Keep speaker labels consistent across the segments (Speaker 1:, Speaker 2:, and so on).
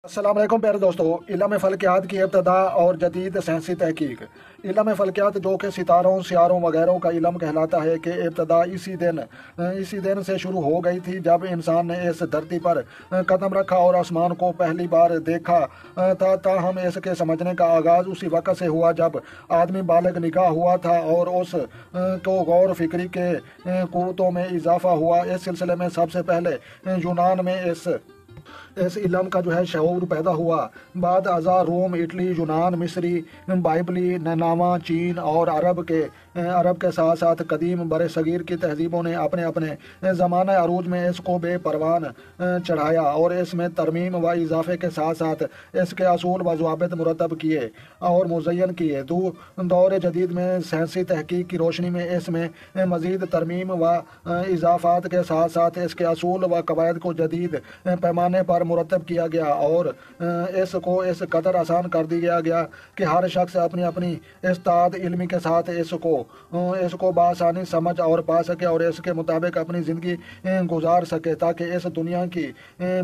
Speaker 1: अस्सलाम वालेकुम प्यारे दोस्तों। इल्म फ़ल्कियात की इब्तदा और जदीद साइंसी तहकीक। इल्म फ़ल्कियात जो कि सितारों सियारों वगैरह का इल्म कहलाता है कि इब्तदा इसी दिन से शुरू हो गई थी जब इंसान ने इस धरती पर कदम रखा और आसमान को पहली बार देखा था। हम इसके समझने का आगाज़ उसी वक्त से हुआ जब आदमी बालिग निगाह हुआ था और उस को गौर फिक्री के क़ुव्वतों में इजाफा हुआ। इस सिलसिले में सबसे पहले यूनान में इस इल्म का जो है शऊर पैदा हुआ। बाद अज़ा रोम, इटली, यूनान, मिस्री, बाइबली, नैनावा, चीन और अरब के साथ साथ कदीम बर सगीर की तहजीबों ने अपने अपने ज़माना अरूज में इसको बेपरवान चढ़ाया और इसमें तरमीम व इजाफे के साथ साथ इसके असूल व ज़वाबित मुरतब किए और मुज़य्यन किए। दौर जदीद में साइंसी तहकीक की रोशनी में इसमें मज़ीद तरमीम व इजाफात के साथ साथ इसके असूल व कवायद को जदीद पैमाने पर मुरतब किया गया और इसको इस कदर आसान कर दिया गया कि हर शख्स अपनी अपनी इस्ताद इल्मी के साथ इसको बासानी समझ और पा सके और इसके मुताबिक अपनी ज़िंदगी गुजार सके ताकि इस दुनिया की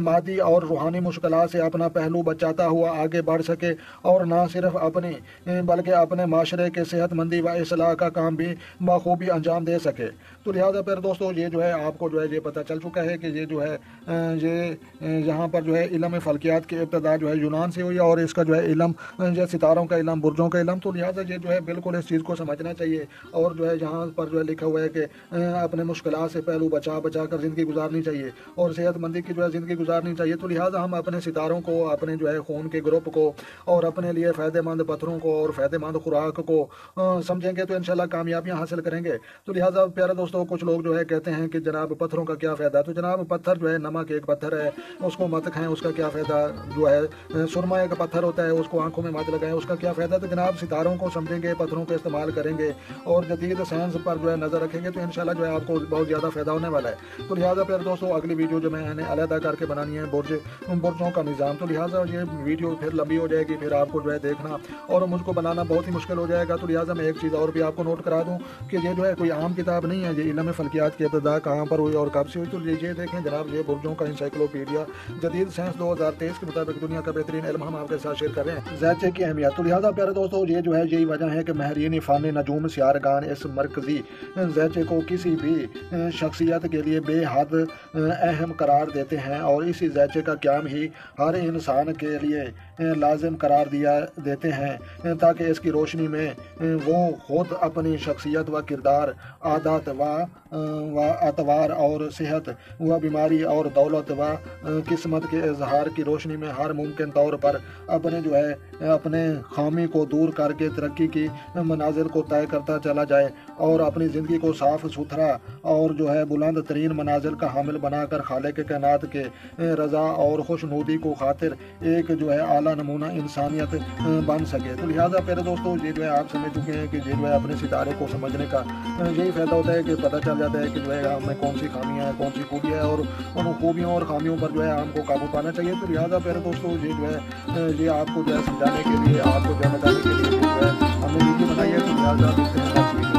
Speaker 1: मादी और रूहानी मुश्किलात से अपना पहलू बचाता हुआ आगे बढ़ सके और ना सिर्फ अपनी बल्कि अपने माशरे के सेहतमंदी व इसलाह का काम भी बखूबी अंजाम दे सके। तो लिहाजा फिर दोस्तों ये जो है आपको जो है ये पता चल चुका है कि ये जो है ये यहाँ पर जो है इल्म फ़ल्कियात की इब्तदा जो है यूनान से हुई और इसका जो है इल्म जो सितारों का इल्म, बुर्जों का इल्म। तो लिहाजा ये जो है बिल्कुल इस चीज़ को समझना चाहिए और जो है यहाँ पर जो है लिखा हुआ है कि अपने मुश्किलात से पहलू बचा कर ज़िंदगी गुजारनी चाहिए और सेहतमंदी की जो है ज़िंदगी गुजारनी चाहिए। तो लिहाजा हम अपने सितारों को, अपने जो है खून के ग्रुप को और अपने लिए फ़ायदेमंद पत्थरों को और फ़ायदेमंद खुराक को समझेंगे तो इंशाल्लाह कामयाबियाँ हासिल करेंगे। तो लिहाजा प्यारे दोस्तों कुछ लोग जो है कहते हैं कि जनाब पत्थरों का क्या फ़ायदा। तो जनाब पत्थर जो है नमक एक पत्थर है, उसको मत खाएं, उसका क्या फ़ायदा। जो है सुरमा एक पत्थर होता है, उसको आंखों में मत लगाएं, उसका क्या फ़ायदा। तो जनाब सितारों को समझेंगे, पत्थरों को इस्तेमाल करेंगे और जदीद साइंस पर जो है नज़र रखेंगे तो इंशाल्लाह जो है आपको बहुत ज़्यादा फ़ायदा होने वाला है। तो लिहाजा फिर दोस्तों अगली वीडियो जो मैंने अलहदा करके बनानी है बुर्जों का निज़ाम। तो लिहाजा ये वीडियो फिर लंबी हो जाएगी, फिर आपको जो है देखना और मुझको बनाना बहुत ही मुश्किल हो जाएगा। तो लिहाजा मैं एक चीज़ और भी आपको नोट करा दूँ कि ये जो है कोई आम किताब नहीं है। ये इल्म फ़ल्कियात की इब्तिदा कहाँ पर हुई और कब से हुई। तो ये देखें जनाब, ये बुर्जों का इंसाइक्लोपीडिया जदीद साइंस 2023 के मुताबिक दुनिया का बेहतरीन इल्म हम आपके साथ शेयर कर रहे हैं ज़ैचे की अहमियत। तो लिहाजा प्यारे दोस्तों ये जो है यही वजह है कि महरीन फ़ान नजूम सियारगान इस मरकज़ी ज़ैचे को किसी भी शख्सियत के लिए बेहद अहम करार देते हैं और इसी ज़ैचे का क़याम ही हर इंसान के लिए लाजिम करार देते हैं ताकि इसकी रोशनी में वो खुद अपनी शख्सियत व किरदार, आदत व अतवार और सेहत व बीमारी और दौलत व किस्मत के इजहार की रोशनी में हर मुमकिन तौर पर अपने जो है अपने खामी को दूर करके तरक्की की मनाजिल को तय करता चला जाए और अपनी ज़िंदगी को साफ़ सुथरा और जो है बुलंद तरीन मनाजिल का हामिल बनाकर खालिक कायनात के रज़ा और खुशनुदी को खातिर एक जो है आला नमूना इंसानियत बन सके। तो लिहाजा प्यारे दोस्तों ये जो है आप समझ चुके हैं कि ये जो है अपने सितारे को समझने का यही फ़ायदा होता है कि पता चल जाता है कि जो है हमें कौन सी खामियाँ हैं, कौन सी खूबियाँ है और उन खूबियों और खामियों पर जो है हमको काबू पाना चाहिए। तो लिहाजा प्यारे दोस्तों ये जो है ये आपको जो है समझाने के लिए, आपको जो है बताने के लिए जो है हमने वीडियो बनाई है। तो लिहाजा